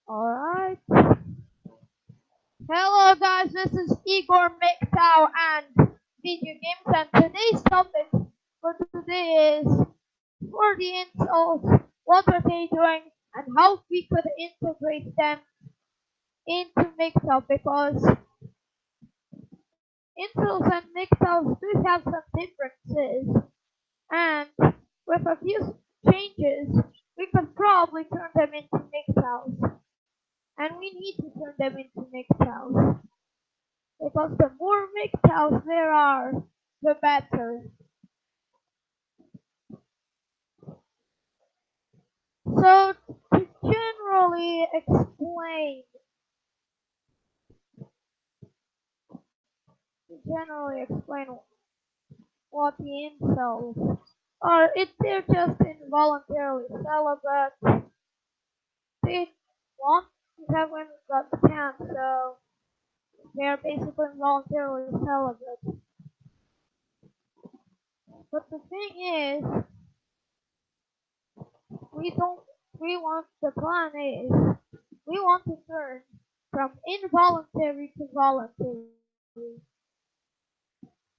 Alright. Hello guys, this is Igor MGTOW and video games, and today's topic for today is for the incels, what are they doing and how we could integrate them into MGTOW, because incels and MGTOWs do have some differences, and with a few changes we could probably turn them into MGTOWs, and we need to turn them into MGTOWs. Because the more MGTOWs there are, the better. So to generally explain what the incels are, they're just involuntarily celibate. They want to have women but can't, so they're basically involuntarily celibate. But the thing is, we don't. We want the plan is we want to turn from involuntary to voluntary.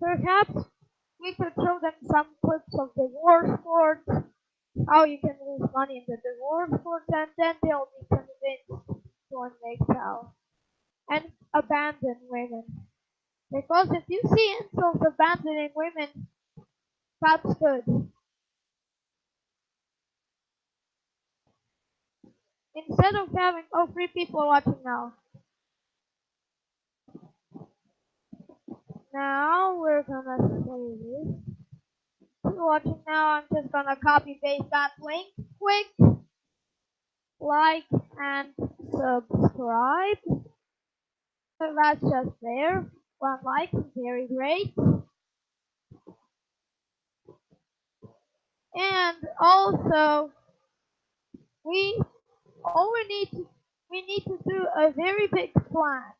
Perhaps we could show them some clips of divorce courts, how you can lose money in the divorce courts, and then they'll be convinced to MGTOW and abandon women. Because if you see incels abandoning women, that's good. Instead of having, oh, 3 people watching now. Now we're gonna say this. If you're watching now, I'm just gonna copy paste that link quick. Like and subscribe. So that's just there. 1 like, very great. And also, we all we need to do a very big plan.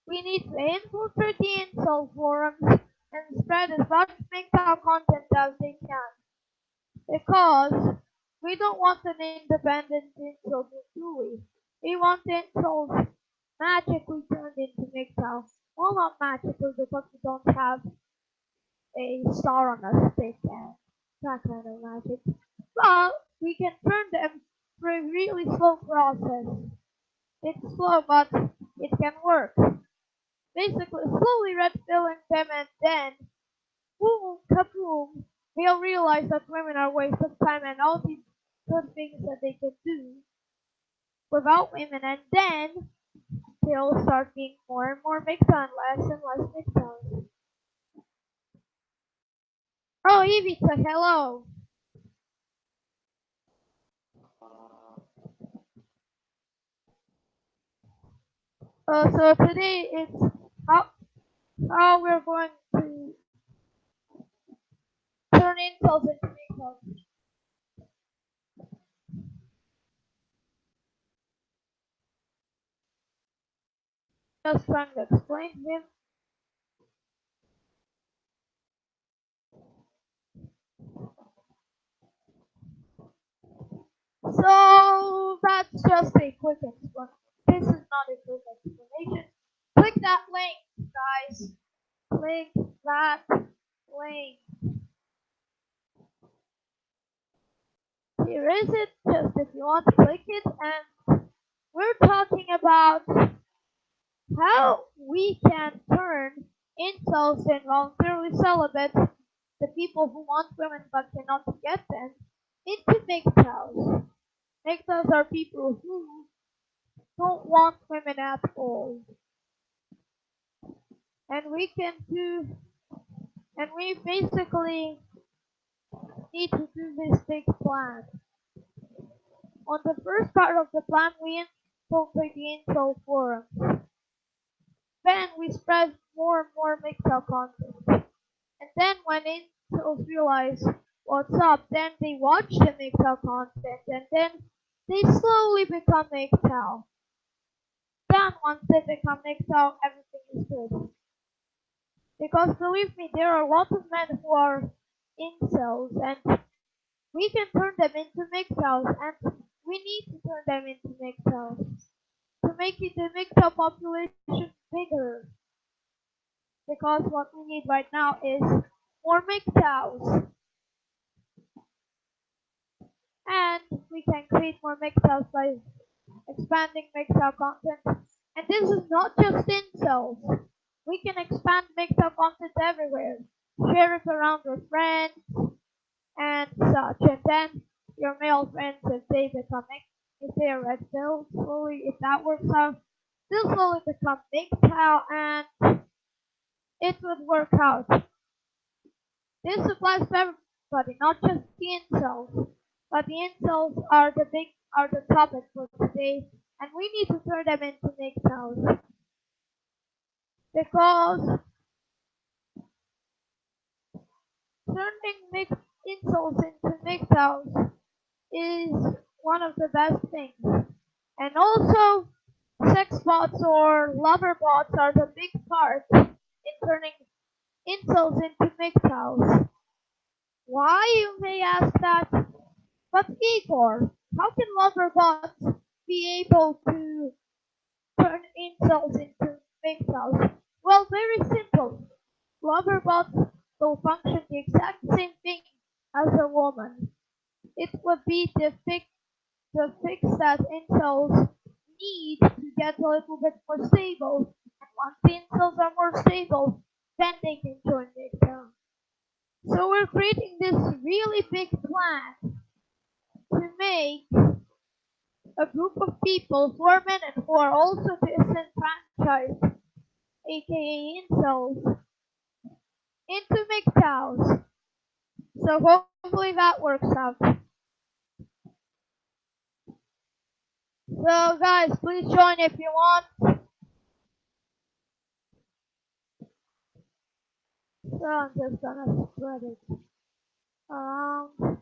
We need to infiltrate the incel forums and spread as much MGTOW content as they can. Because we don't want an independent incel, do we? We want incels magically turned into MGTOW. Well, not magically because we don't have a star on a stick and that kind of magic. But we can turn them through a really slow process. It's slow, but it can work. Basically, slowly red filling them, and then, boom, kaboom, they'll realize that women are a waste of time and all these good things that they can do without women, and then they'll start being more and more mixed on, less and less mixed on. Oh, Ivica, hello. So today it's how we're going to turn incels into incels. Just trying to explain to him. So that's just a quick explanation. This is not a quick explanation. Click that link, guys. Click that link. Here is it, just if you want to click it, and we're talking about how we can turn incels and voluntarily celibate, the people who want women but cannot get them, into MGTOWs. MGTOWs are people who don't want women at all. And we can do, and we basically need to do this big plan. On the first part of the plan, we infiltrate the incel forum. Then we spread more and more MGTOW content. And then when incels realize what's up, then they watch the MGTOW content, and then they slowly become MGTOW. Then once they become MGTOW, everything is good. Because believe me, there are a lot of men who are incels, and we can turn them into MGTOWs, and we need to turn them into MGTOWs to make it the MGTOW population bigger. Because what we need right now is more MGTOWs, and we can create more MGTOWs by expanding MGTOW content. And this is not just incels. We can expand MGTOW content everywhere. Share it around your friends and such. And then your male friends, if they become if they are red pill, slowly, if that works out, they'll slowly become MGTOW and it would work out. This applies to everybody, not just the incels. But the incels are the topic for today, and we need to turn them into MGTOWs because turning incels into MGTOWs is one of the best things. And also, sex bots or lover bots are the big part in turning incels into MGTOWs. Why, you may ask that? But Igor, how can lover bots be able to turn incels into MGTOWs? Well, very simple. Lover bots will function the exact same thing as a woman. It would be the fix that incels need to get a little bit more stable. And once the incels are more stable, then they can join MGTOW. So we're creating this really big plan to make a group of people who are men and who are also disenfranchised, aka incels, into MGTOWs. So hopefully that works out. So guys, please join if you want. So I'm just gonna spread it around.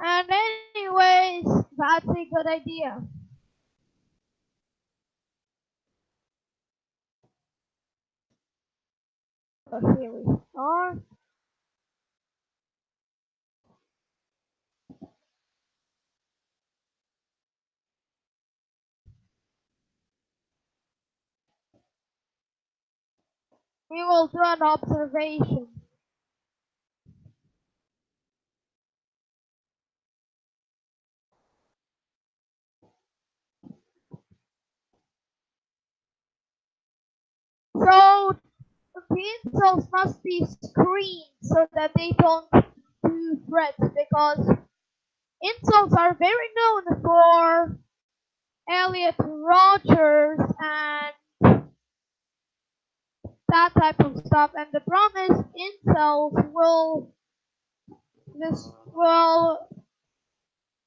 And anyways, that's a good idea. So here we are. We will do an observation. So the incels must be screened so that they don't do threats because incels are very known for Elliot Rogers and that type of stuff. And the problem is incels will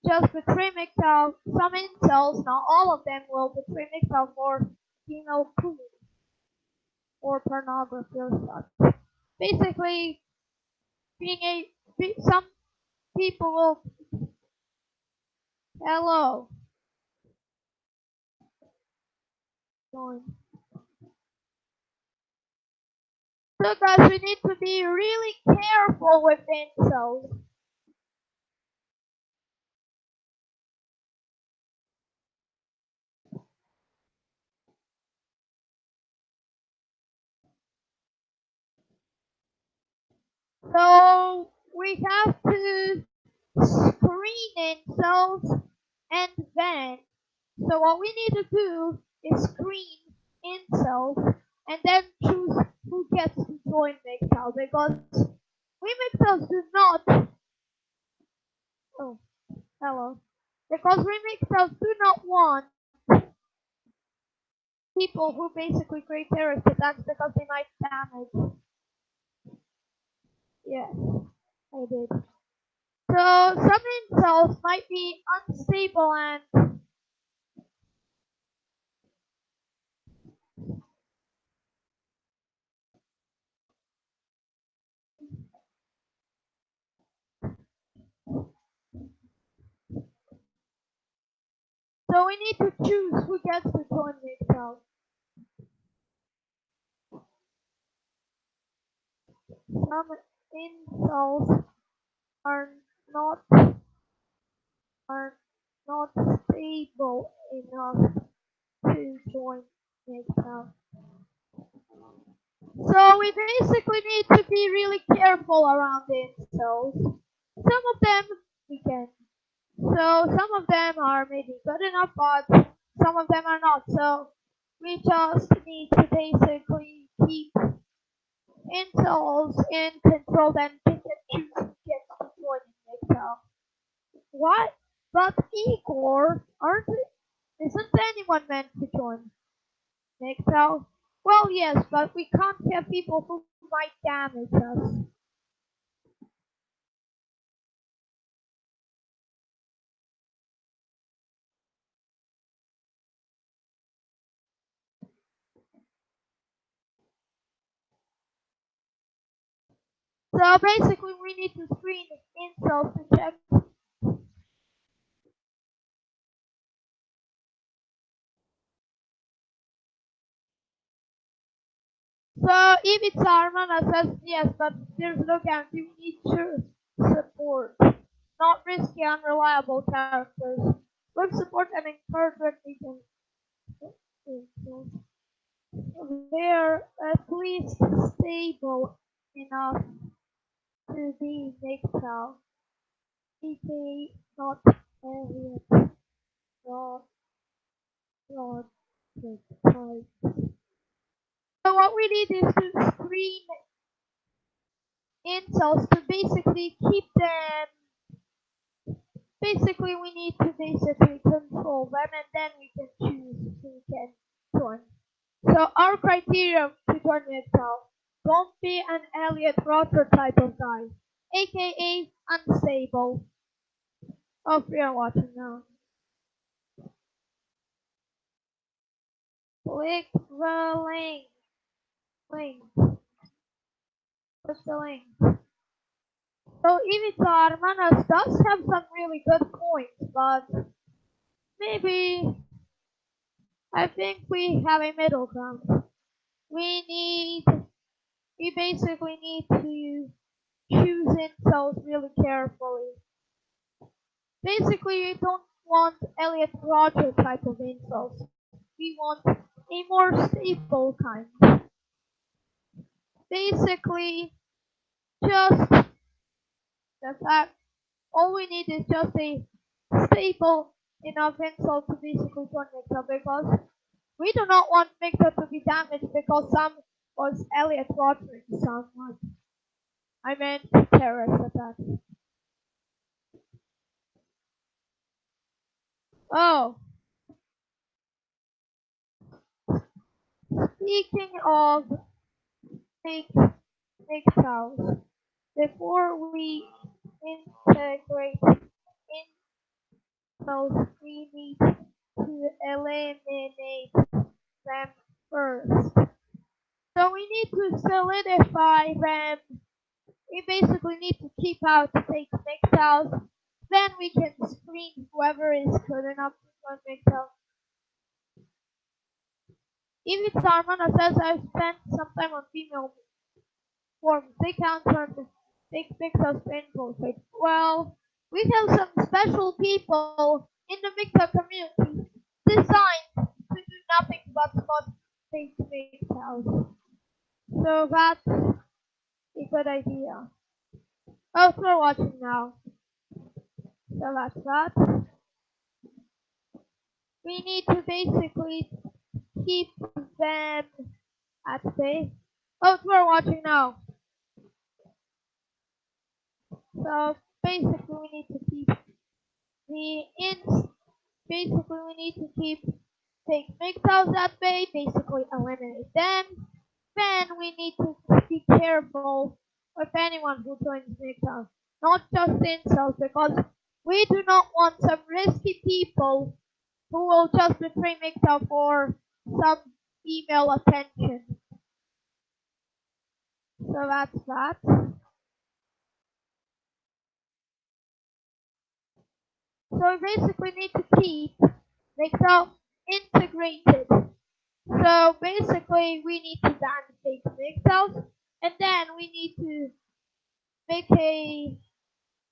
just betray MGTOW. Some incels, not all of them, will betray MGTOW for female food or pornography or such. Basically, some people will hello join. So guys, we need to be really careful with incels. So we have to screen incels and then. So what we need to do is screen incels and then choose who gets to join MGTOW because we MGTOWs do not. Oh, hello. Because we MGTOWs do not want people who basically create terrorist attacks because they might damage. Yes, I did. So some incels might be unstable and so we need to choose who gets to join MGTOW. Some incels are not are not stable enough to join MGTOW. So we basically need to be really careful around incels. Some of them we can. So some of them are maybe good enough, but some of them are not. So we just need to basically keep incels in control and pick and choose who gets to join MGTOW. What? But Igor, isn't anyone meant to join MGTOW? Well, yes, but we can't have people who might damage us. So basically, we need to screen incels to check. So if it's Armana says yes, but there's no guarantee. We need to support, not risky, unreliable characters. With support and encouragement, we can. They're at least stable enough to be MGTOW. DK, not Elliot, not Rod, type. So what we need is to screen incels to basically keep them. Basically, we need to basically control them, and then we can choose who can join. So our criteria to join MGTOW: don't be an Elliot Roger type of guy, aka unstable. Oh, we are watching now. Click the link. Link. What's the link? So Ivica Armanas does have some really good points, but maybe I think we have a middle ground. We need, we basically need to choose incels really carefully. Basically, we don't want Elliot Roger type of incels. We want a more stable kind. Basically, just the fact all we need is just a stable enough incel to basically join Mixer because we do not want Mixer to be damaged because some was Elliot watering someone. I meant terrorist attack. Oh, speaking of fake MGTOWs, before we integrate incels, we need to eliminate them first. So we need to solidify them. We basically need to keep out fake MGTOWs. Then we can screen whoever is good enough to join MGTOW. If it's Armana says I've spent some time on female forums, they count on fake MGTOWs to infiltrate. Well, we have some special people in the MGTOW community designed to do nothing but spot fake MGTOWs. So that's a good idea. Oh, so we're watching now. So that's that. We need to basically keep them at bay. Oh, so we're watching now. So basically we need to keep the ins. Basically we need to keep fake MGTOWs at bay. Basically eliminate them. Then we need to be careful with anyone who joins MGTOW. Not just incels because we do not want some risky people who will just betray MGTOW for some email attention. So that's that. So we basically need to keep MGTOW integrated. So basically we need to ban fake MGTOWs and then we need to make a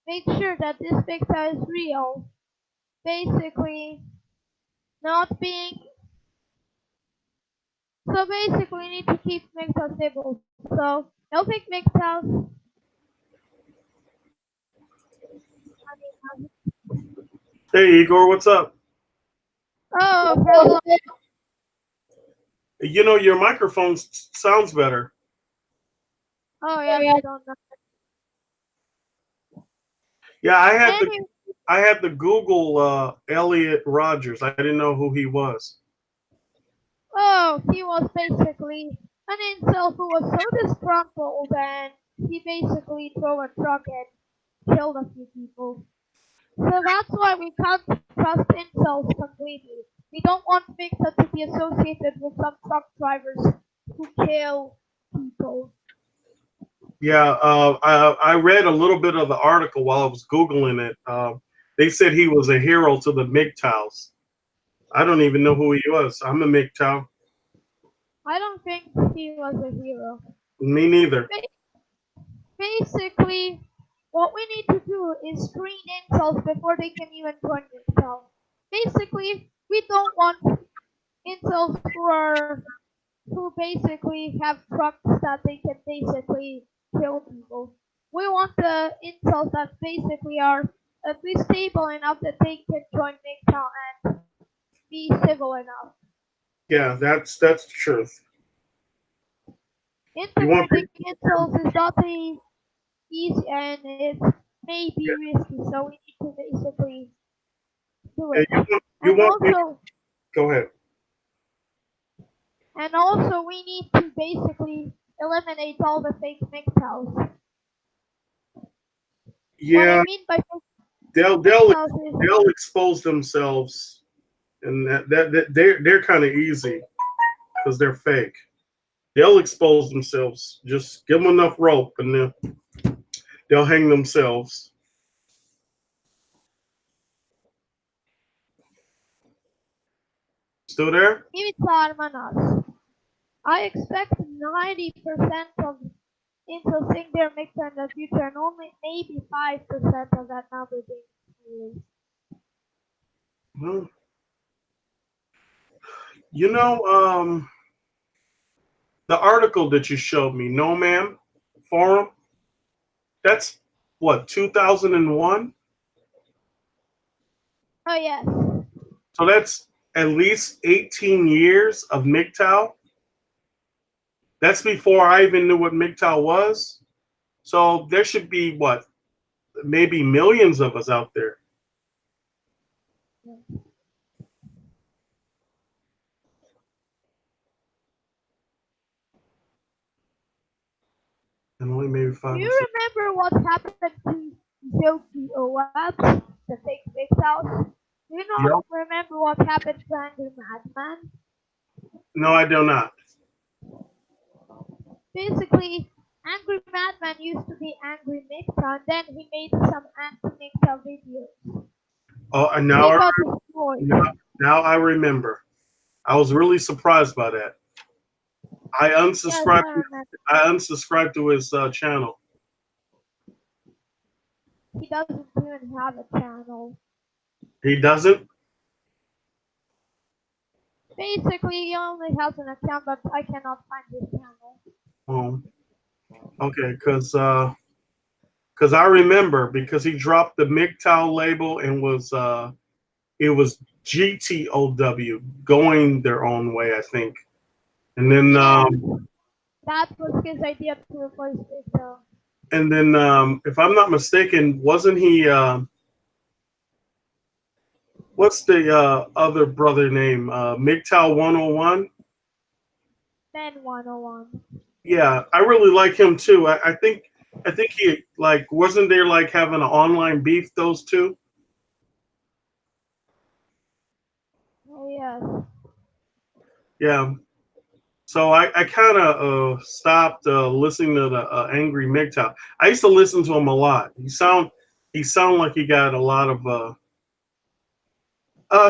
make sure that this picture is real. Basically, not being. So basically, we need to keep MGTOW stable. So no fake MGTOWs. Hey Igor, what's up? Oh, hello. Your microphone sounds better. Oh yes, I don't know. Yeah, Anyway, I had the Google Elliot Rogers. I didn't know who he was. oh, he was basically an incel who was so disgruntled and he basically threw a truck and killed a few people. So that's why we can't trust incels completely. We don't want Victor to be associated with some truck drivers who kill people. Yeah, I read a little bit of the article while I was googling it. They said he was a hero to the MGTOWs. I don't even know who he was. I'm a MGTOW. I don't think he was a hero. Me neither. Ba- Basically, what we need to do is screen incels before they can even join incel. Basically, we don't want incels who basically have trucks that they can basically kill people. We want the incels that basically are at least stable enough that they can join MGTOW and be civil enough. Yeah, that's the truth. You want Integrating incels is not a easy and it may be risky, so we need to basically do yeah, it. you And want people. also, Go ahead. we need to basically eliminate all the fake MGTOWs. What I Yeah, mean by fake they'll they'll MGTOWs is they'll expose themselves, and that they're kind of easy because they're fake. They'll expose themselves. Just give them enough rope, and they'll hang themselves. Still there? imitar manas. I expect 90% of incels think they're mixed in the future and only maybe 5% of that number being released. Well, you know, the article that you showed me, No Man Forum. That's what 2001. Oh yes. So that's at least 18 years of MGTOW. That's before I even knew what MGTOW was. So there should be what, maybe millions of us out there, and only maybe Do five or you six. remember what happened to MGTOW, the fake MGTOWs? Do you not Yep. remember what happened to Angry Madman? No, I do not. Basically, Angry Madman used to be Angry Mixer, and then he made some anti-Mixer videos. Oh, and He now got now destroyed. now I remember. I was really surprised by that. I Yes, unsubscribed. I remember. I unsubscribed to his channel. He doesn't even have a channel. He doesn't. Basically, he only has an account, but I cannot find his channel. Oh, okay, because I remember because he dropped the MGTOW label and was it was GTOW going their own way, I think. And then Yes, that was his idea to replace Victor. if I'm not mistaken, wasn't he? What's the other brother name? MGTOW 101. Then 101. Yeah, I really like him too. I think he like wasn't there like having an online beef those two. Oh, yes. Yeah. So I kind of stopped listening to the Angry MGTOW. I used to listen to him a lot. He sound like he got a lot of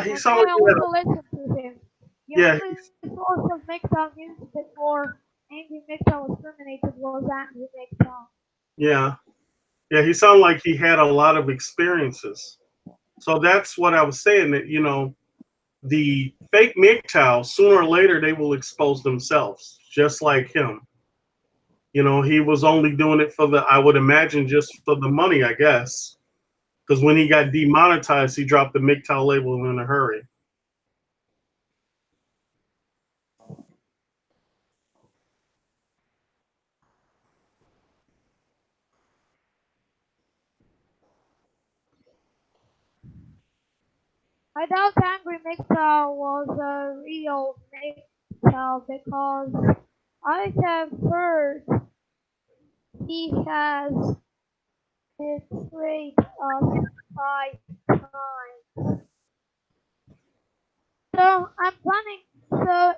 he And sound I like he had also listened to him. The yeah only source of Mixdown news before Angry Mixdown was terminated was Angry Mixdown. yeah Yeah, he sounded like he had a lot of experiences. So that's what I was saying, that the fake MGTOW, sooner or later they will expose themselves, just like him. He was only doing it for I would imagine, just for the money, I guess. Because when he got demonetized, he dropped the MGTOW label in a hurry. I doubt Angry Mixer was a real Mixer because I have heard he has betrayed us 5 times. So I'm planning, so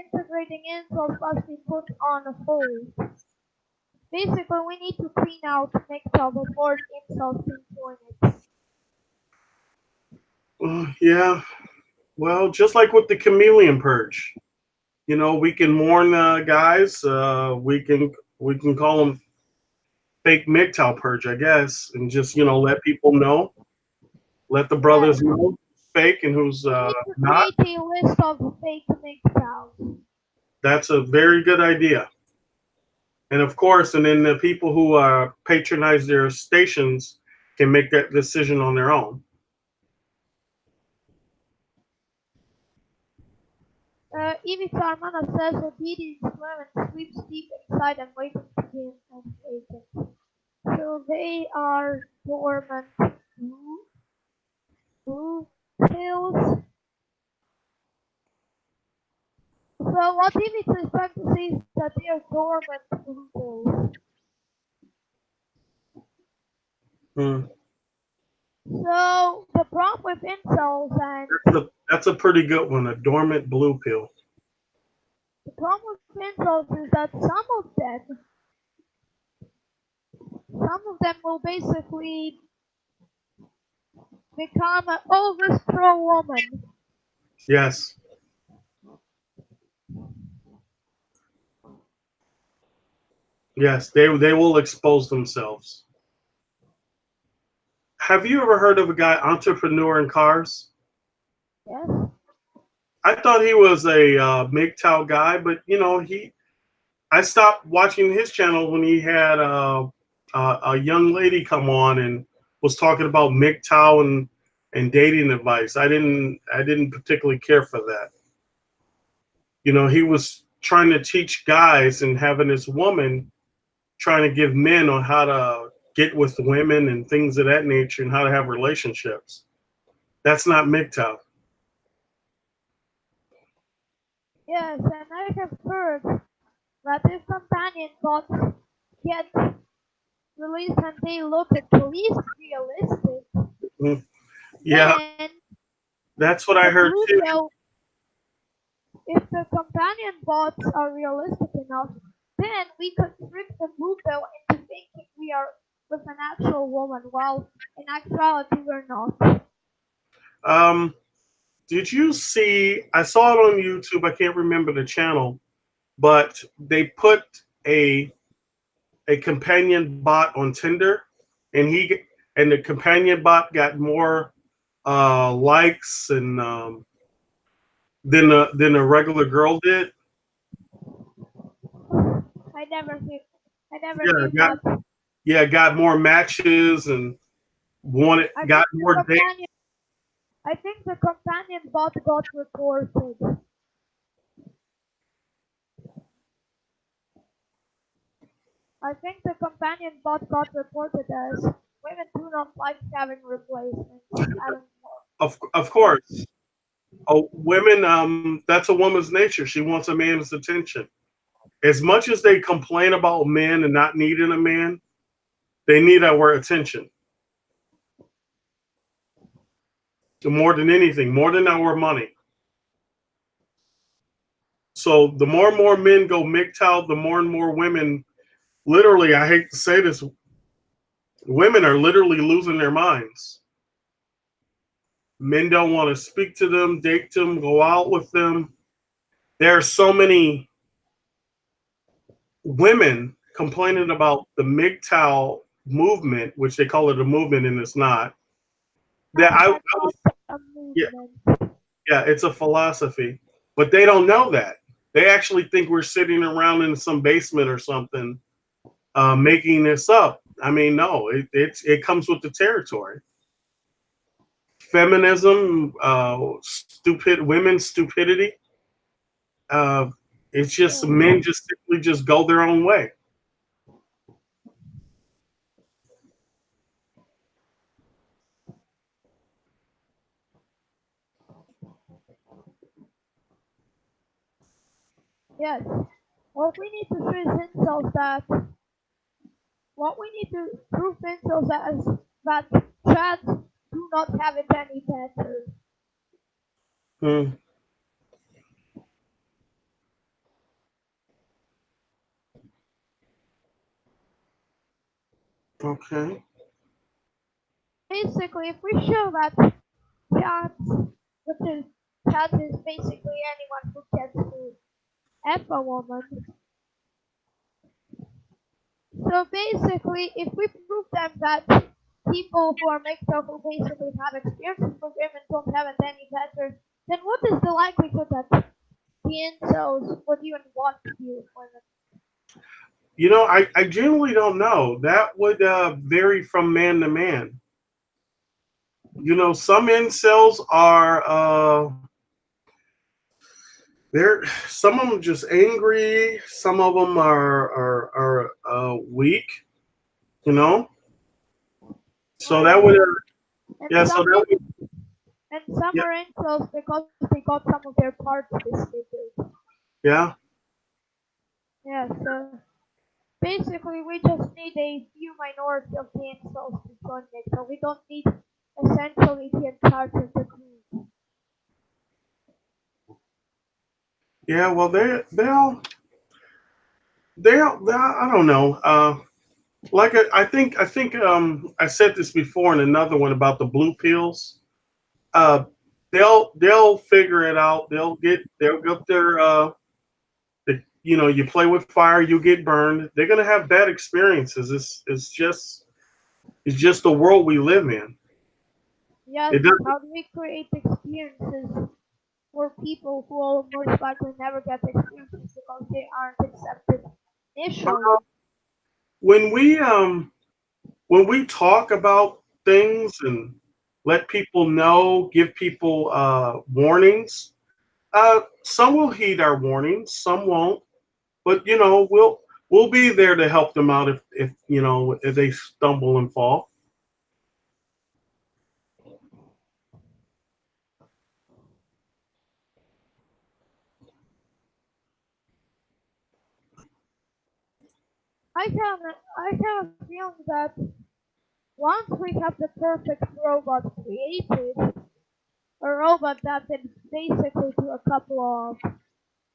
integrating insults must be put on hold. Basically, we need to clean out Mixer before insults can join it. Yeah, well, just like with the chameleon purge, we can warn guys. We can call them fake MGTOW purge, I guess, and just let people know, let the Yes, brothers know who's fake and who's we need to not. create a list of fake Mixers. That's a very good idea. And of course, and then the people who patronize their stations can make that decision on their own. Evie Sarmana says obedience women sleeps deep inside and waiting to be awakened. So they are dormant. Blue pills. So what Evie is trying to say is that they are dormant blue pills. Hmm. So the problem with incels and That's a pretty good one, a dormant blue pill. the problem with incels is that some of them will basically become an always pro woman. Yes, yes, they will expose themselves. Have you ever heard of a guy, entrepreneur in cars? Yes. I thought he was a MGTOW guy, but I stopped watching his channel when he had a young lady come on and was talking about MGTOW and dating advice. I didn't particularly care for that. He was trying to teach guys and having this woman trying to give men on how to get with women and things of that nature and how to have relationships. That's not MGTOW. Yes, and I have heard that if companion bots get released and they look at least realistic, Mm, yeah, then that's what the I heard blue too. pill, if the companion bots are realistic enough, then we could trick the blue pill into thinking we are with an actual woman, while in actuality we're not. Um, did you see? I saw it on YouTube. I can't remember the channel, but they put a a companion bot on Tinder, and the companion bot got more likes and than a regular girl did. I never knew. I never Yeah, knew that. got more matches and wanted I got think the more dates. companion. I think the companion bot got reported. I think the companion bot got reported as women do not like having replacements. I don't know. Of course, women. That's a woman's nature. She wants a man's attention. As much as they complain about men and not needing a man, they need our attention more than anything, more than our money. So the more and more men go MGTOW, the more and more women. Literally, I hate to say this, women are literally losing their minds. Men don't want to speak to them, date them, go out with them. There are so many women complaining about the MGTOW movement, which they call it a movement and it's not. That Yes, I I call was it a Yeah, movement. yeah, it's a philosophy, but they don't know that. They actually think we're sitting around in some basement or something, making this up. I mean, no, it comes with the territory. Feminism, women's stupidity. Uh, it's just Yes, men just simply just go their own way. yes. What we need to show is incels that what we need to prove incels that is that trans do not have it any better. Hmm, okay. Basically, if we show that trans, which is trans is basically anyone who gets to F a woman. So basically, if we prove them that people who are mixed up who basically have experiences with women don't have it any better, then what is the likelihood that the incels would even want to be with women? I generally don't know. That would vary from man to man. Some incels are they're some of them just angry. Some of them are weak. You know, Oh so that would yeah, and yeah. So that would some yeah are incels because they got some of their parts disfigured. yeah Yeah, so basically we just need a few minority of the incels to join it, so we don't need essentially the entirety of the group. yeah. Well, they'll I don't know. Like I said this before in another one about the blue pills. Uh, they'll figure it out. They'll get their you play with fire, you get burned. They're gonna have bad experiences. It's just the world we live in. Yes, It but doesn't. how do we create experiences for people who will most likely never get experiences because they aren't accepted initially? When we talk about things and let people know, give people warnings, some will heed our warnings, some won't. But we'll be there to help them out if they stumble and fall. I have a feeling that once we have the perfect robot created, a robot that can basically do a couple of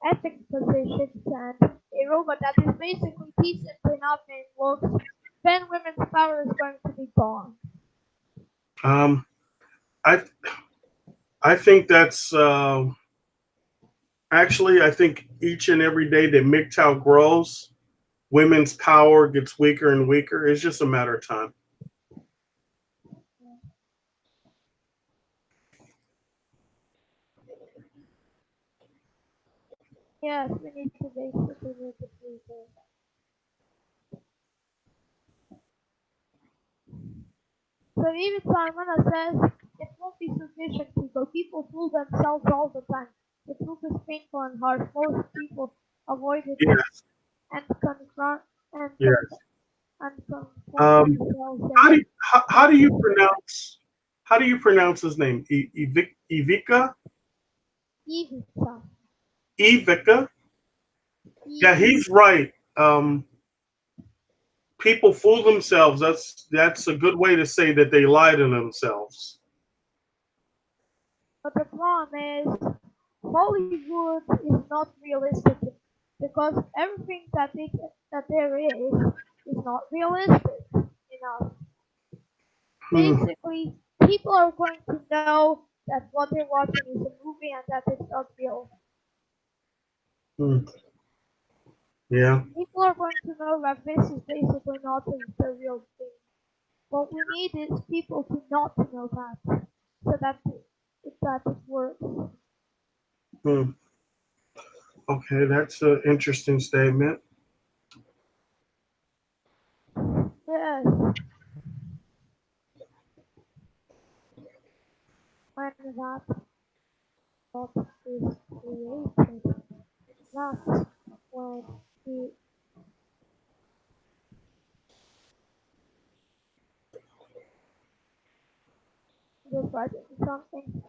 ethics positions and a robot that is basically decent enough in looks, then women's power is going to be gone. Um, I I think that's actually I think each and every day that MGTOW grows, women's power gets weaker and weaker. It's just a matter of time. Yes, we need to basically make it legal. So even Simona says it won't be sufficient people. People fool themselves all the time. The truth is painful and harsh. Most people avoid it Yes, and confront and yes. confront Um, themselves how do and you, how do you pronounce his name? Ivica? Ivica. Ivica? Yeah, Ivica. he's right. People fool themselves. That's a good way to say that they lie to themselves. But the problem is Hollywood is not realistic because everything that there is not realistic enough. Hmm, Basically, people are going to know that what they're watching is a movie and that it's not real. hmm, yeah. People are going to know that this is basically not the real thing. What we need is people to not to know that, so that it works. Hmm. Okay, that's an interesting statement. Yes, and that what is created. That's when we just writing something.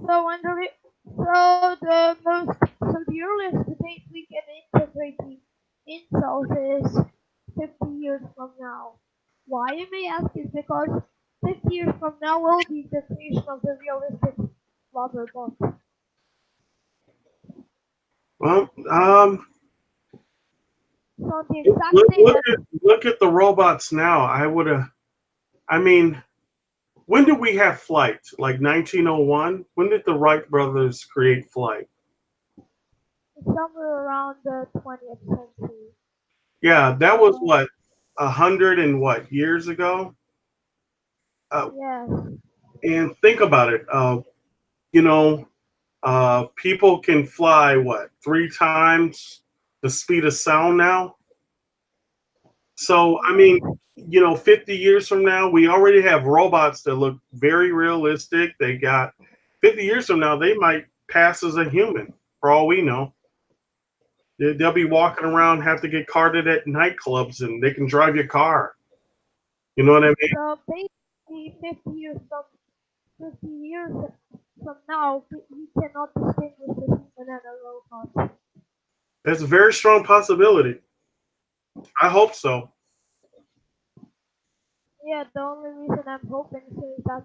So when the re- so the most so the earliest date we can integrate the incels is 50 years from now. Why you may ask is because 50 years from now will be the creation of the realistic lover bot. Well, So the exact look, day that look at the robots now. I would have. I mean, when did we have flight? Like 1901? When did the Wright brothers create flight? somewhere around the 20th century. Yeah, that was Uh, what 100 and what years ago. Uh, yes, and think about it. You know, people can fly what 3 times the speed of sound now. So I mean, yes. 50 years from now, we already have robots that look very realistic. They got 50 years from now, they might pass as a human for all we know. They'll be walking around, have to get carded at nightclubs, and they can drive your car. You know what I mean? So basically 50 years from now, we cannot distinguish a human and a robot. That's a very strong possibility. I hope so. Yeah, the only reason I'm hoping so is that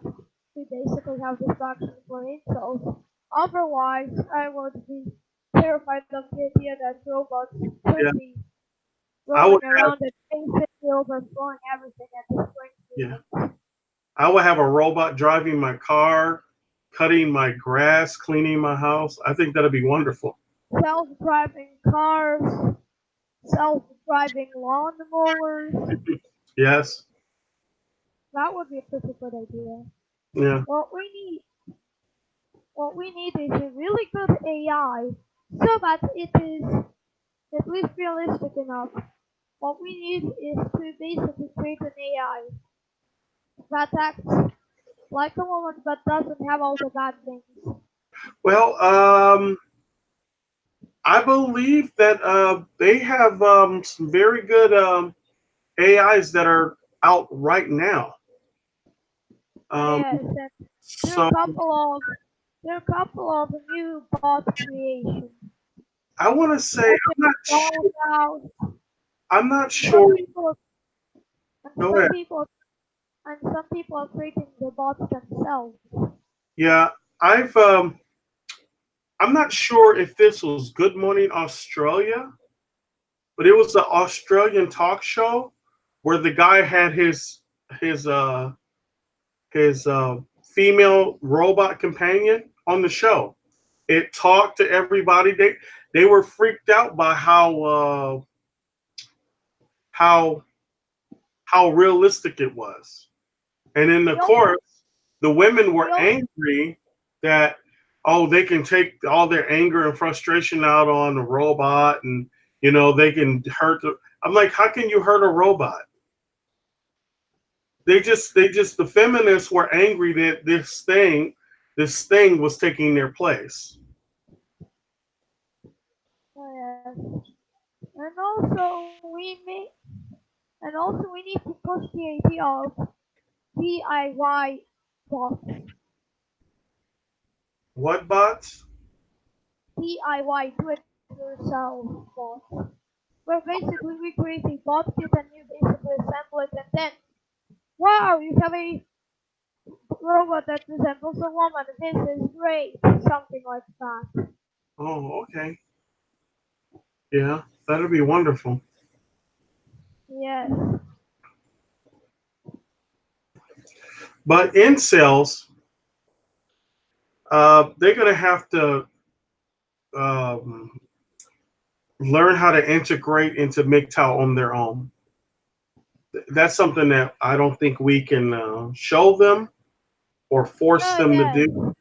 we basically have distraction for incels. Otherwise, I would be terrified of the idea that robots Yeah, could be I would roaming have. around and basically overthrowing everything at this Yeah, point. I would have a robot driving my car, cutting my grass, cleaning my house. I think that'd be wonderful. Self-driving cars, self-driving lawnmowers. Yes. That would be a pretty good idea. Yeah. What we need, what we need is a really good AI so that it is at least realistic enough. What we need is to basically create an AI that acts like a woman but doesn't have all the bad things. Well, I believe that they have some very good AIs that are out right now. Um, Yes, and there are a so couple of there are a couple of new bot creations. I want to say Such as Dolls Out, I'm not and some sure. people and Go some ahead. people and some people are creating the bots themselves. Yeah, I've I'm not sure if this was Good Morning Australia, but it was the Australian talk show where the guy had his uh his female robot companion on the show. It talked to everybody. They were freaked out by how how realistic it was. And in the We also chorus, the women we were also angry that they can take all their anger and frustration out on the robot, and they can hurt the. I'm like, how can you hurt a robot? The feminists were angry that this thing was taking their place. yes. And also we need to push the idea of DIY bots. What bots? DIY do it yourself bots. Where basically we create a bot kit and you basically assemble it and then wow, you have a robot that resembles a woman. This is great. Something like that. Oh, okay. Yeah, that'll be wonderful. Yes. But incels, they're gonna have to um, learn how to integrate into MGTOW on their own. that's something that I don't think we can show them or force Oh them to yes, do.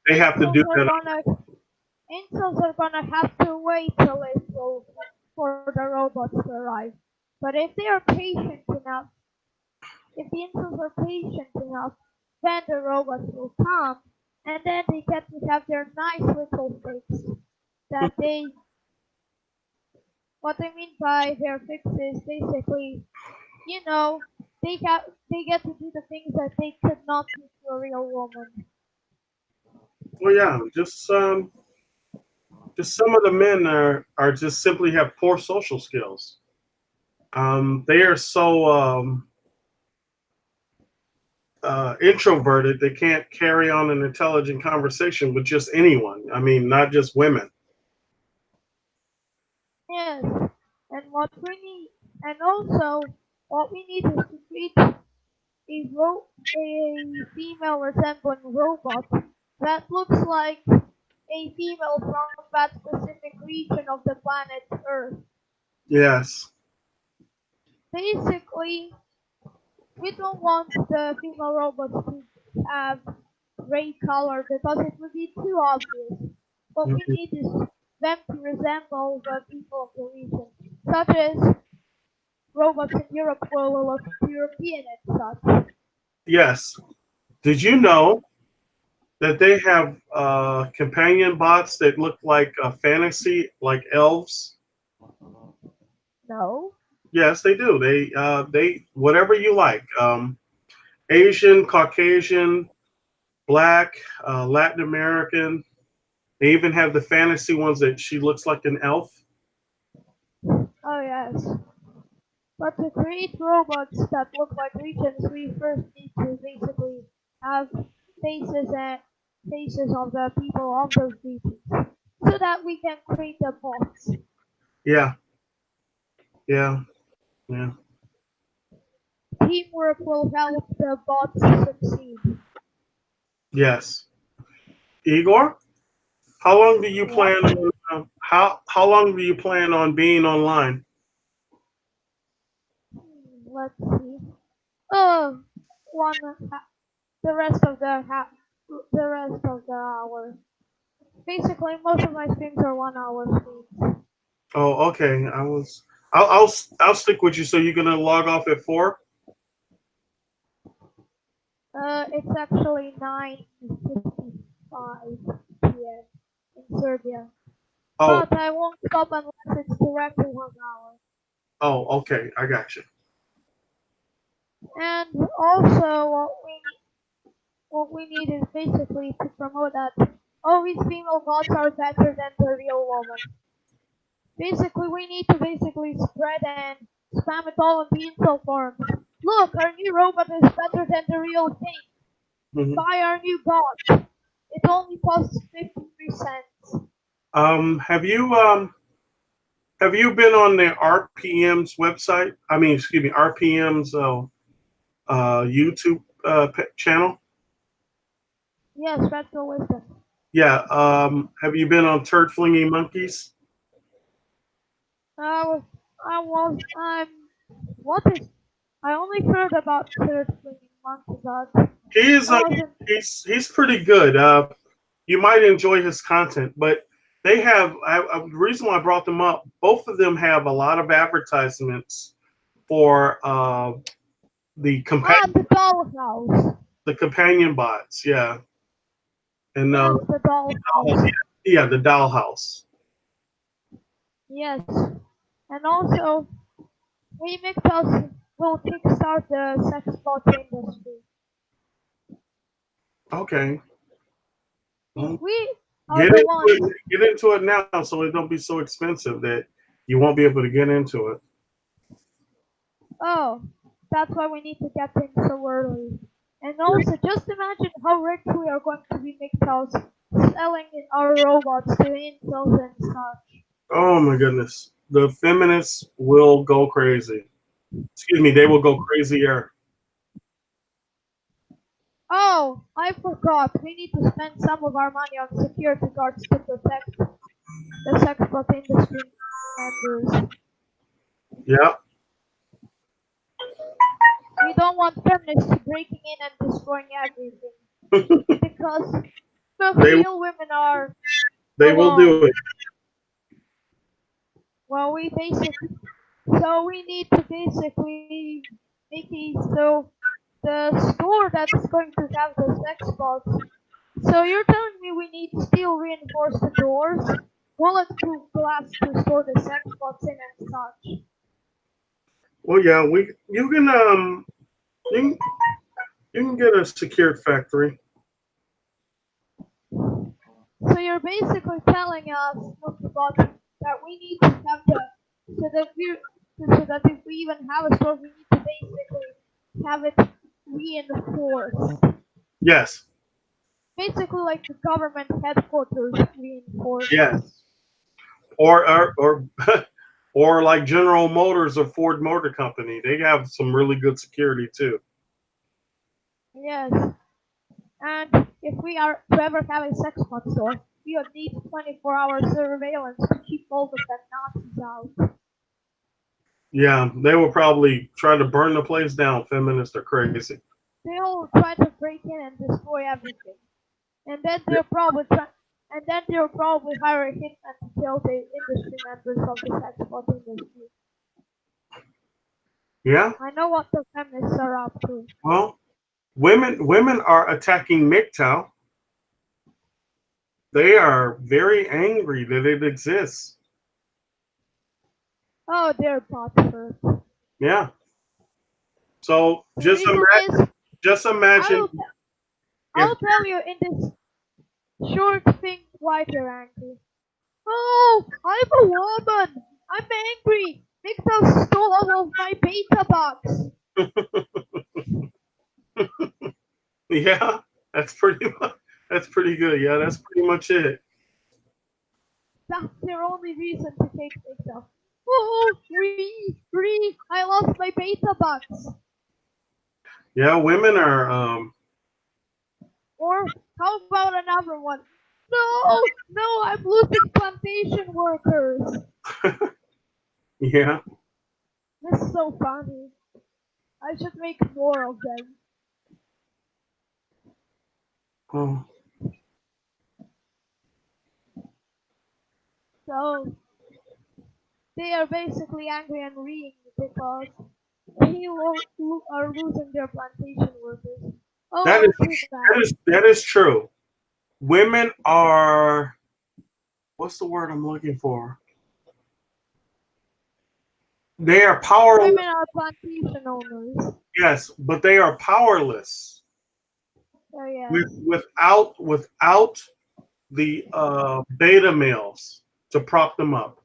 They have to incels do are that. gonna incels are gonna have to wait till April for the robots to arrive. But if they are patient enough, if the incels are patient enough, then the robots will come, and then they get to have their nice little fix that they. What I mean by their fix is basically, you know, they get to do the things that they could not do to a real woman. Well, yeah, just some of the men are just simply have poor social skills. They are so introverted they can't carry on an intelligent conversation with just anyone. I mean, not just women. Yes, and what we need, and also what we need is to create a female resembling robot that looks like a female from that specific region of the planet Earth. Yes. Basically, we don't want the female robots to have gray color because it would be too obvious. What we Mhm. need is them to resemble the people of the region, such as robots in Europe will look European and such. Yes. Did you know that they have companion bots that look like fantasy, like elves? No. Yes, they do. They whatever you like. Asian, Caucasian, Black, Latin American. They even have the fantasy ones that she looks like an elf. Oh yes. But to create robots that look like regions, we first need to basically have faces and faces of the people of those regions, so that we can create the bots. Yeah, yeah, yeah. Teamwork will help the bots succeed. Yes. Igor, how long do you What? plan on? How long do you plan on being online? Let's see. Oh, one the rest of the rest of the hour. Basically, most of my streams are 1 hour streams. Oh, okay. I'll stick with you. So you're gonna log off at 4? It's actually 9:55 p.m. in Serbia, Oh, but I won't stop unless it's directly 1 hour. oh, okay. I got you. And also, what we need is basically to promote that all these female bots are better than the real woman. Basically, we need to basically spread and spam it all on the incel forums. Look, our new robot is better than the real thing. Hmm. Buy our new bot. It only costs 53 cents. Have you been on the RPM's website? I mean, excuse me, RPM's YouTube channel? Yes, retro wisdom. Yeah. Have you been on Turd Flinging Monkeys? I was, what is, I only heard about third swinging monkey, but He is. I wasn't, He's pretty good. You might enjoy his content, but they have. The reason why I brought them up. Both of them have a lot of advertisements for the dollhouse. the companion bots. Yeah, and Yes, the dollhouse. yeah, the dollhouse. Yes. And also, Remix will kickstart the sex bot industry. Okay. If Well, we are the ones, Get into it now, so it don't be so expensive that you won't be able to get into it. oh, that's why we need to get in so early. And also, just imagine how rich we are going to be MGTOWs selling our robots to incels and such. Oh my goodness, the feminists will go crazy. Excuse me, they will go crazier. Oh, I forgot. We need to spend some of our money on security guards to protect the sex bot industry members. Yeah. We don't want feminists breaking in and destroying everything because the They real women are they will do alone. it. Well, we need to basically make it so the store that's going to have the sex bots. So you're telling me we need steel reinforced doors, bulletproof glass to store the sex bots in and such. Well, yeah, we you can, you can get a secured factory. So you're basically telling us, Mr. Bot, that we need to have the so that if we even have a store, we need to basically have it reinforced. Yes, Basically, like the government headquarters reinforced. yes, or or like General Motors or Ford Motor Company. They have some really good security too. Yes, and if we are to ever have a sex bot store, we would need 24-hour surveillance to keep all the Nazis out. Yeah, they will probably try to burn the place down. Feminists are crazy. They'll try to break in and destroy everything. and then they'll probably try, and then they'll probably hire a hitman to kill the industry members of the sex bot industry. Yeah. I know what the feminists are up to. Well, women are attacking MGTOW. They are very angry that it exists. Oh, they're bot first. Yeah. So The reason is, just I imagine will, if I'll tell you in this short thing why they're angry. Oh, I'm a woman. I'm angry. Victor stole all of my beta bucks. yeah, that's pretty much that's pretty good. Yeah, that's pretty much it. That's their only reason to take Victor. Oh, I lost my beta bucks. Yeah, women are Or how about another one? No, I'm losing plantation workers. yeah. This is so funny. I should make more of them. Oh, So they are basically angry and reeing because they are losing their plantation workers. that Oh, is too bad. that is true. Women are what's the word I'm looking for? They are powerless. Women are plantation owners. Yes, but they are powerless So yes. without the beta males to prop them up.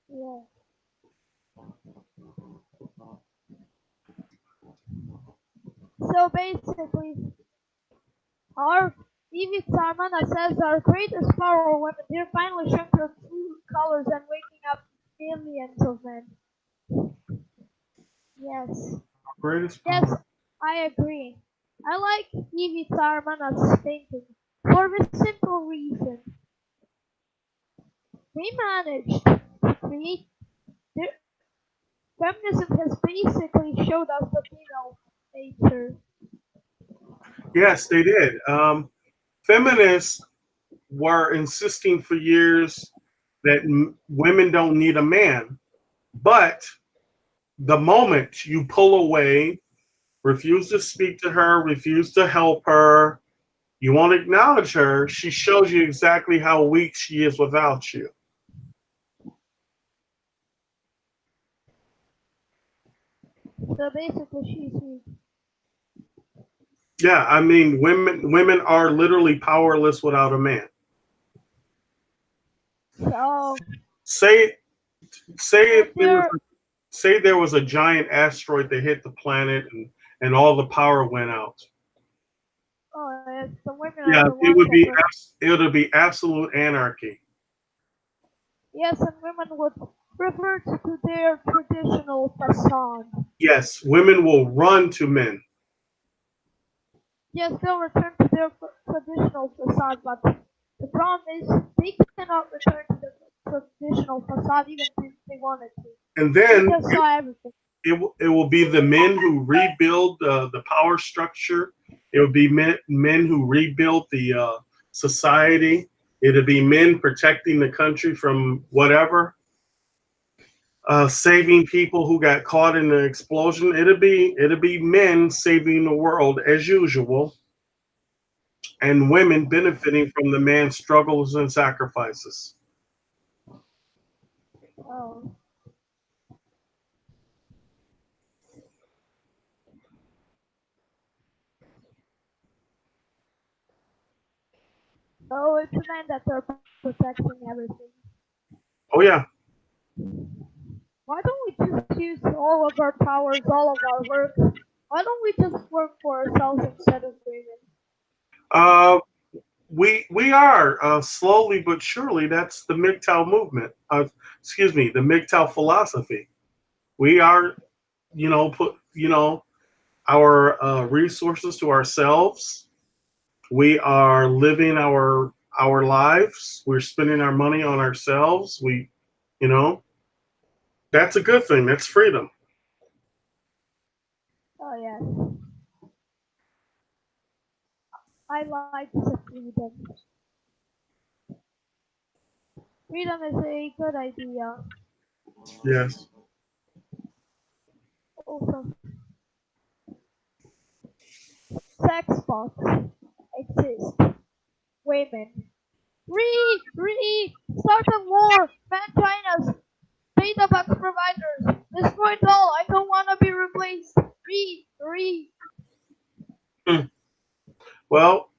Yeah. So basically, our Evie Sarmana says our greatest power women, they're finally showing their true colors and waking up millions of men. Yes. Greatest Yes, power. I agree. I like Evie Sarmana's thinking for the simple reason we managed to create the feminism has basically showed us the female nature. Yes, they did. Feminists were insisting for years that women don't need a man, but the moment you pull away, refuse to speak to her, refuse to help her, you won't acknowledge her, she shows you exactly how weak she is without you. So basically she's weak. Yeah, I mean, women are literally powerless without a man. So Say say and if there was they're say there was a giant asteroid that hit the planet and all the power went out. oh yes, the women are Yeah, the ones that it would be absolute anarchy. yes, and women would revert to their traditional facade. Yes, women will run to men. Yes, they'll return to their traditional facade, but the problem is they cannot return to the traditional facade even if they wanted to. And They then just saw everything. it will be the men who rebuild the power structure. It will be men who rebuild the society. It'll be men protecting the country from whatever, saving people who got caught in the explosion. It'll be men saving the world as usual, and women benefiting from the man's struggles and sacrifices. Oh, oh, it's the men that are protecting everything. Oh yeah. Why don't we just use all of our powers, all of our work? Why don't we just work for ourselves instead of women? Uh, we are slowly but surely. That's the MGTOW movement. Excuse me, the MGTOW philosophy. We are, put our resources to ourselves. We are living our lives. We're spending our money on ourselves. You know, that's a good thing. That's freedom. Oh yes, I like the freedom. Freedom is a good idea. Yes. Also, sex bots exist. Women. Start a war! Ban China's data box providers! Destroy it all! I don't wanna be replaced! Re! Hmm. Well,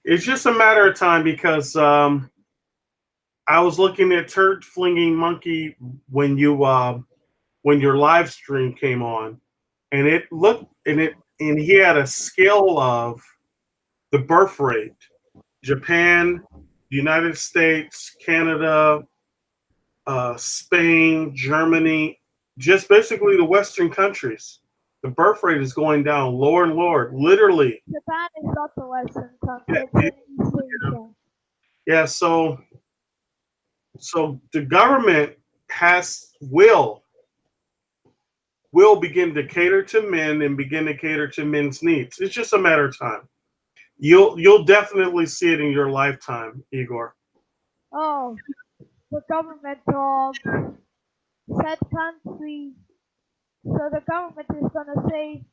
it's just a matter of time because I was looking at Turd Flinging Monkey when when your live stream came on, and and he had a scale of the birth rate: Japan, United States, Canada, Spain, Germany, just basically the Western countries. The birth rate is going down lower and lower. Literally, Japan is not the Western yeah, country, it's in East Asia. yeah. So the government has will begin to cater to men and begin to cater to men's needs. It's just a matter of time. You'll definitely see it in your lifetime, Igor. Oh, the government of said country. So the government is gonna say,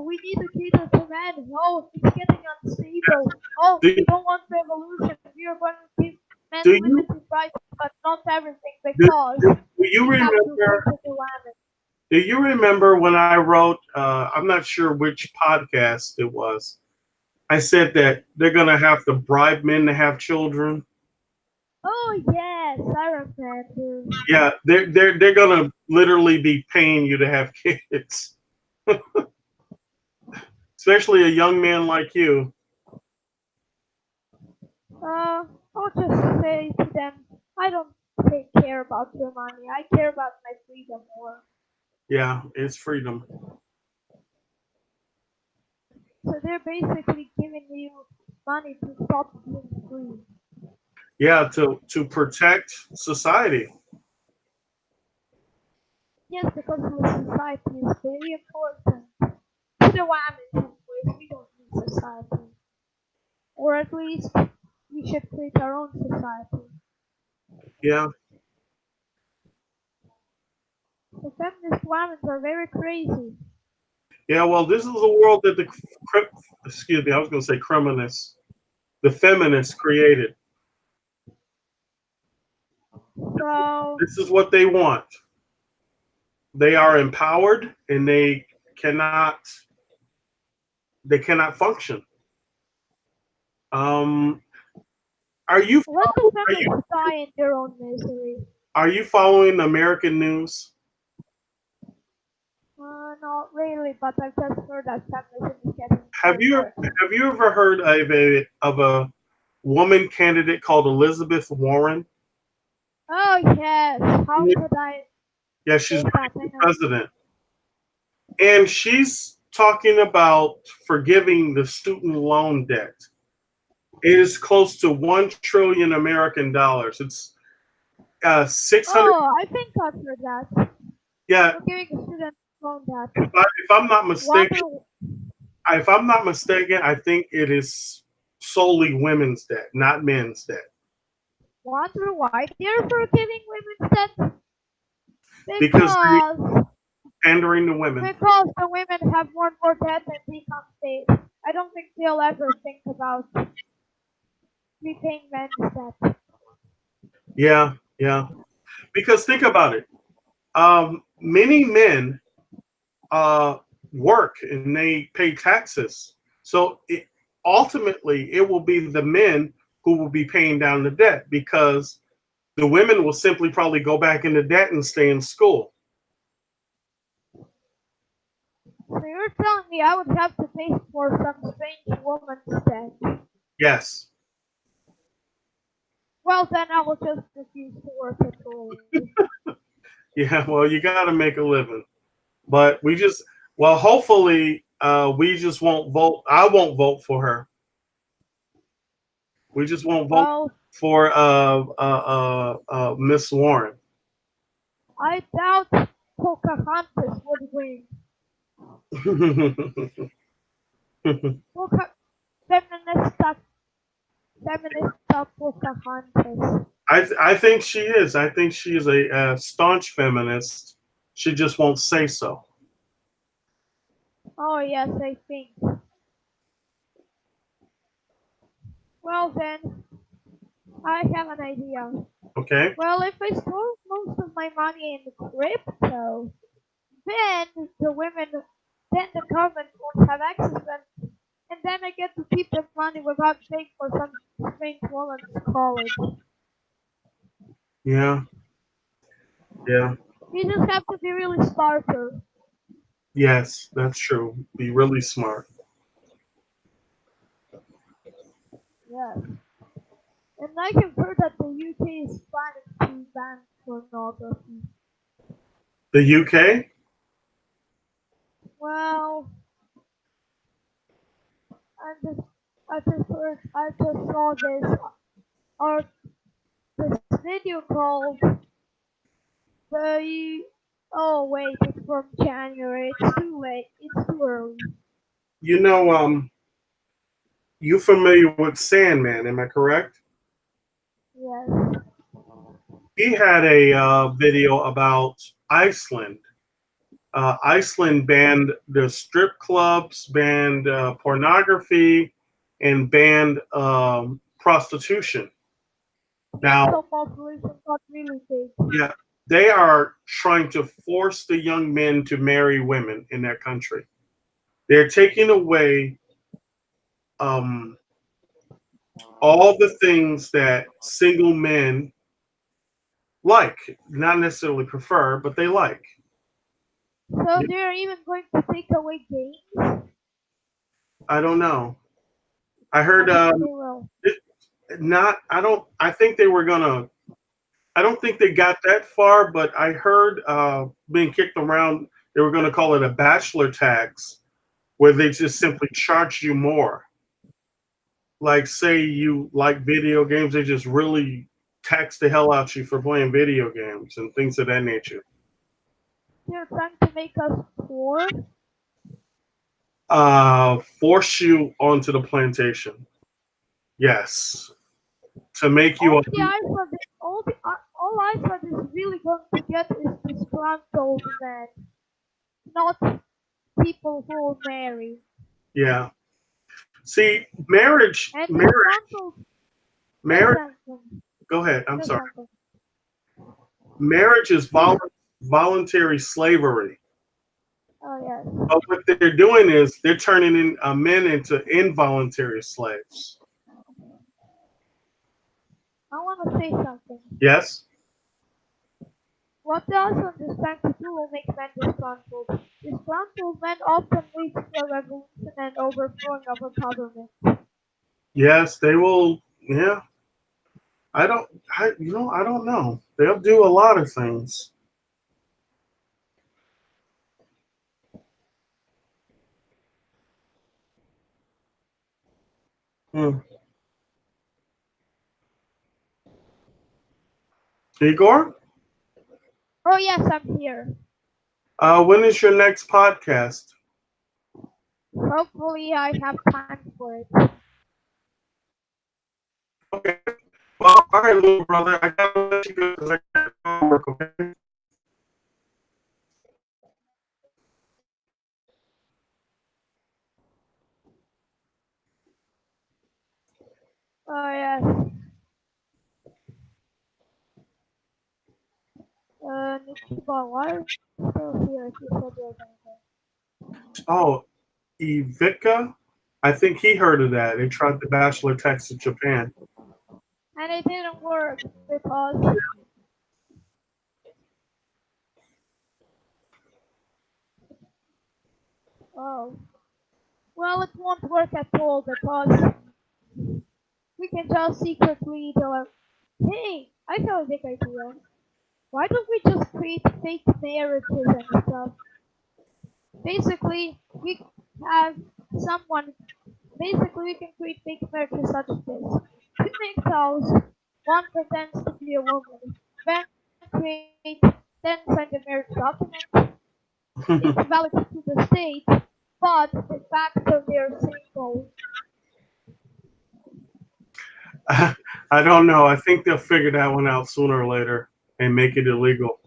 we need to cater to men. Oh, it's getting unstable. Oh, Do, we don't want revolution. We are going to give men do you limited rights, but not everything do, because do you we have to remember? cater to women. Do you remember when I wrote? I'm not sure which podcast it was. I said that they're gonna have to bribe men to have children. Oh yes, I remember. Yeah, they're gonna literally be paying you to have kids, especially a young man like you. I'll just say to them, I don't care about your money. I care about my freedom more. Yeah, it's freedom. So they're basically giving you money to stop being free. Yeah, to protect society. Yes, because the society is very important. To the women, anyways, we don't need society. Or at least we should create our own society. Yeah, The feminist women are very crazy. yeah. Well, this is a world that excuse me, I was gonna say criminalists, the feminists created. So, This is what they want. They are empowered and cannot they cannot function. Um, are you let the are you feminists die in their own misery. are you following American news? Not really, but I've just heard that feminism is getting Have very you worse. have you ever heard of a woman candidate called Elizabeth Warren? Oh yes, how could I Yeah, she's say running that? I for know. president, and she's talking about forgiving the student loan debt. It is close to 1 trillion American dollars. It's 600. Oh, I think I've heard that. Yeah, Forgiving a student loan if, that. if I'm not mistaken, Wonder, I think it is solely women's debt, not men's debt, wonder why they're forgiving women's debt? because they Because pandering to women. because the women have more debt than they can pay. I don't think they'll ever think about repaying men's debt. Yeah, yeah. Because think about it. Many men uh, work and they pay taxes. So ultimately, it will be the men who will be paying down the debt because the women will simply probably go back into debt and stay in school. So you're telling me I would have to pay for some strange woman's debt? Yes. Well, then I will just refuse to work at all. Yeah. Well, you got to make a living, but well, hopefully, we just won't vote. I won't vote for her. We just won't vote Well, for Miss Warren. I doubt Pocahontas would win. Poca- feminist feminist Pocahontas. I think she is. I think she is a staunch feminist. She just won't say so. Oh yes, I think. Well then, I have an idea. Okay. Well, if I store most of my money in crypto, then the women, then the government won't have access to it, and then I get to keep the money without paying for some strange woman's college. Yeah. Yeah. You just have to be really smarter. Yes, that's true. Be really smart. Yes. And I have heard that the UK is planning to ban pornography. The UK. Well, I just, I just saw this, or this video called the, oh wait, it's from January. It's too late. It's too early. You know, you familiar with Sandman? Am I correct? Yes. He had a video about Iceland. Iceland banned the strip clubs, banned pornography, and banned prostitution. That's Now, how population got really big. yeah, they are trying to force the young men to marry women in that country. They're taking away um, all the things that single men like, not necessarily prefer, but they like. So they're even going to take away games? I don't know. I I heard think they will. it, not. I don't. I think they were gonna. I don't think they got that far, but I heard being kicked around. They were going to call it a bachelor tax, where they just simply charge you more. Like, say you like video games, they just really tax the hell out you for playing video games and things of that nature. They're trying to make us poor. Force you onto the plantation. Yes, to make you a. All Iceland is really going to get is disgruntled men, not people who will marry. Yeah. See, marriage, And marriage, disgruntled, just marriage. something, Go ahead. I'm just sorry. something. Marriage is voluntary slavery. Oh yes, But what they're doing is they're turning men into involuntary slaves. I want to say something. Yes. What the Iceland is trying to do will make men disgruntled. Disgruntled men often lead to a revolution and overthrowing of a government. Yes, they will. Yeah. I don't. I don't know. They'll do a lot of things. Hmm. Igor, Oh yes, I'm here. when is your next podcast? Hopefully I have time for it. Okay. Well, all right, little brother. I gotta let you go because I got homework. Okay. Oh yes. Nichiba, why are you still here if you said you're gonna go? Oh, Ivica. I think he heard of that. They tried the bachelor text to Japan. And it didn't work because, oh, well, it won't work at all because we can just secretly tell her, hey, I have a big idea. Why don't we just create fake marriages and stuff? Basically, we have someone, basically we can create fake marriages such as this. Two MGTOWs, one pretends to be a woman, then create, then sign the marriage document. It's valid to the state, but de facto they're single. I don't know. I think they'll figure that one out sooner or later and make it illegal.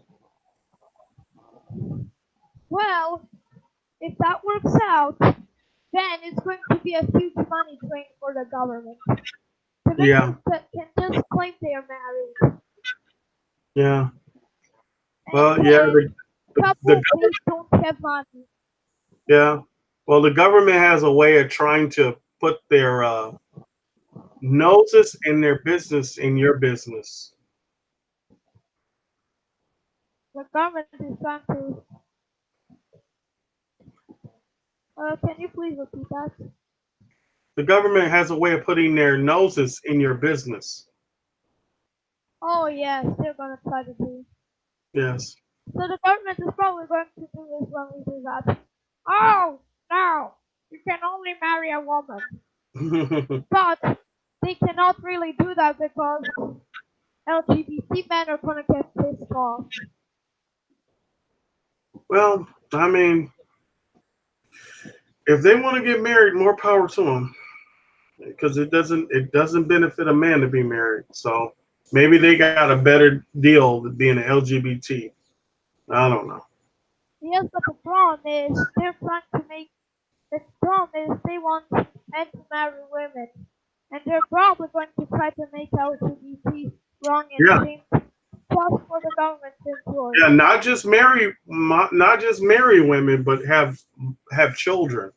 Well, if that works out, then it's going to be a huge money drain for the government. The Yeah, victims that can just claim they are married, yeah. and Well, yeah. then The couple they don't have money. yeah. Well, the government has a way of trying to put their noses in their business in your business. The government is trying to. Can you please repeat that? The government has a way of putting their noses in your business. Oh yes, they're gonna try to do. Yes. So the government is probably going to do this when we do that. Oh no, you can only marry a woman, but they cannot really do that because LGBT men are gonna get pissed off. Well, I mean, if they want to get married, more power to them, because it doesn't benefit a man to be married. So maybe they got a better deal than being an LGBT. I don't know. Yes, but the problem is they're trying to make the problem is they want men to marry women, and they're probably going to try to make LGBT wrong and Yeah, shameful just for the government to enjoy. yeah. Not just marry women, but have children.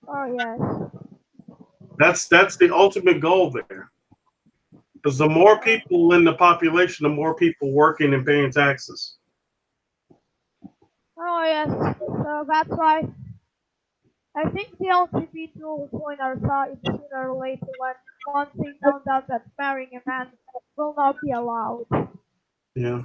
Oh yes. That's the ultimate goal there. Because the more people in the population, the more people working and paying taxes. Oh yes. So that's why I think the LGBT will join our side sooner or later when once they found out that marrying a man will not be allowed. Yeah.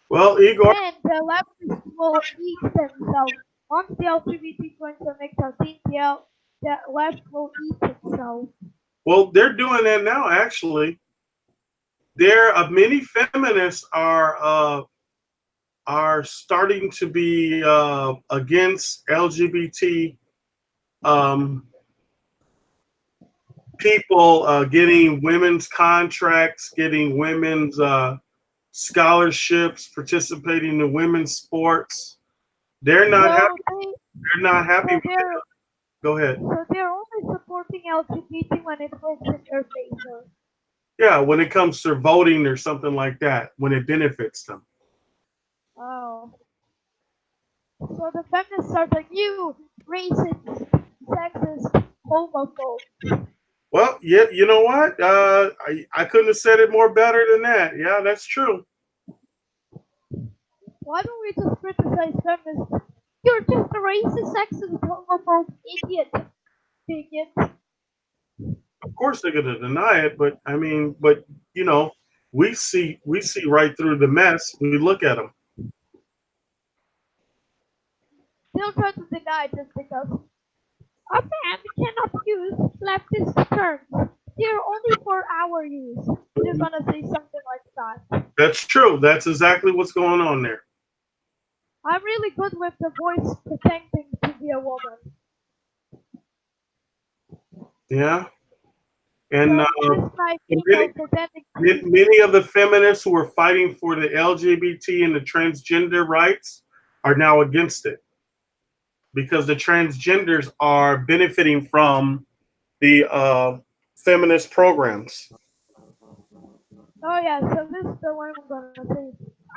Well, Igor. Then the leftists will eat themselves. Once the LGBT joins the mix, I think the left will eat itself. Well, they're doing that now. Actually, many feminists are starting to be against LGBT um, people getting women's contracts, getting women's scholarships, participating in women's sports. They're not happy. So they They're not happy so with it. they're Go ahead. so they're only supporting LGBT when it works in their favor. Yeah, when it comes to voting or something like that, when it benefits them. Oh. So the feminists are like you, racist, sexist, homophobe. Well, yeah, you know what? I couldn't have said it more better than that. Yeah, that's true. Why don't we just criticize feminists? You're just a racist, sexist, homophobe, idiot, bigot. Of course they're going to deny it, but I mean, but you know, we see right through the mess. We look at them. They'll try to deny it just because. A man cannot use leftist terms. They're only for our use. You're gonna say something like that. That's true. That's exactly what's going on there. I'm really good with the voice pretending to be a woman. Yeah. And So this guy many, female pretending to be many of the feminists who are fighting for the LGBT and the transgender rights are now against it because the transgenders are benefiting from the feminist programs. oh yeah, so this is the one I'm gonna say.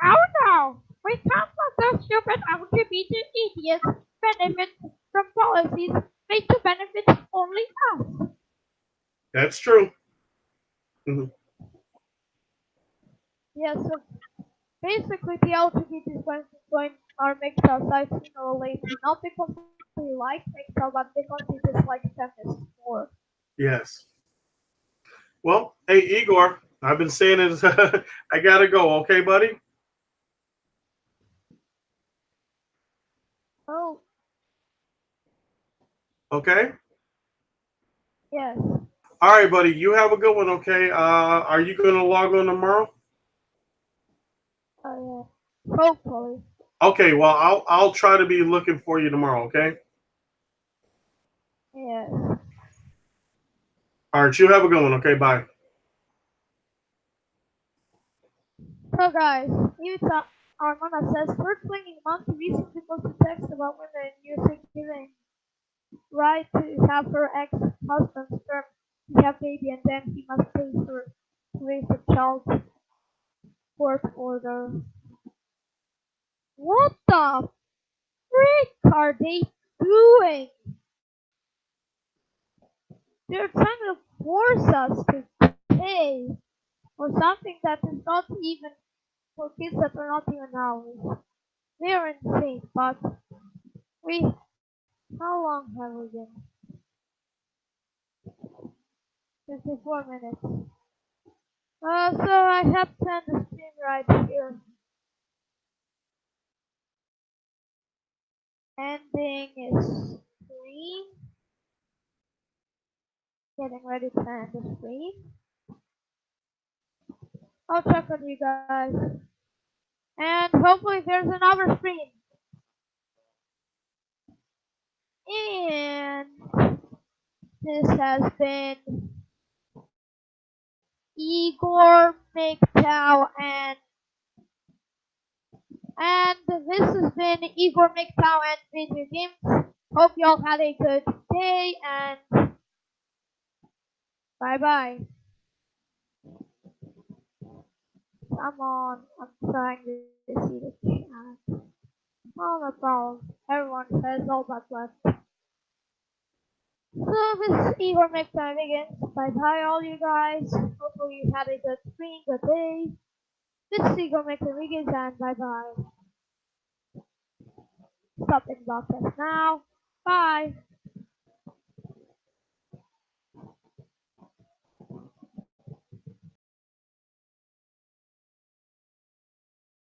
Oh no! We can't let those stupid LGBT idiots benefit from policies made to benefit only us. That's true. Mhm. Yeah, so basically the LGBT is going to join our MGTOW site sooner or later. Not because we like MGTOW, but because we dislike feminists more. Yes. Well, hey Igor, I've been saying it. I gotta go. Okay, buddy. Oh, Okay. yes. All right, buddy. You have a good one. Okay. Are you gonna log on tomorrow? Oh, yeah. Hopefully. Okay. Well, I'll try to be looking for you tomorrow. Okay. Yes. All right. You have a good one. Okay. Bye. So guys, Utah Armona says third flinging monkey recently posted text about women in USA giving right to have her ex-husband's sperm to have baby and then he must pay her to raise the child court order. What the frick are they doing? They're trying to force us to pay for something that is not even for kids that are not even ours. They are insane, but we how long have we been? 54 minutes. So I have to end the stream right here. Ending is stream. Getting ready to end the stream. I'll check on you guys. And hopefully there's another stream. And this has been Igor MGTOW and this has been Igor MGTOW and Video Games. Hope y'all had a good day and bye bye. Come on, I'm trying to see the chat. Oh, no problem. Everyone says all but left. So this is Igor McTime again. Bye bye all you guys. Hopefully you had a good stream, good day. This is Igor McTime and bye bye. Stopping broadcast now. Bye.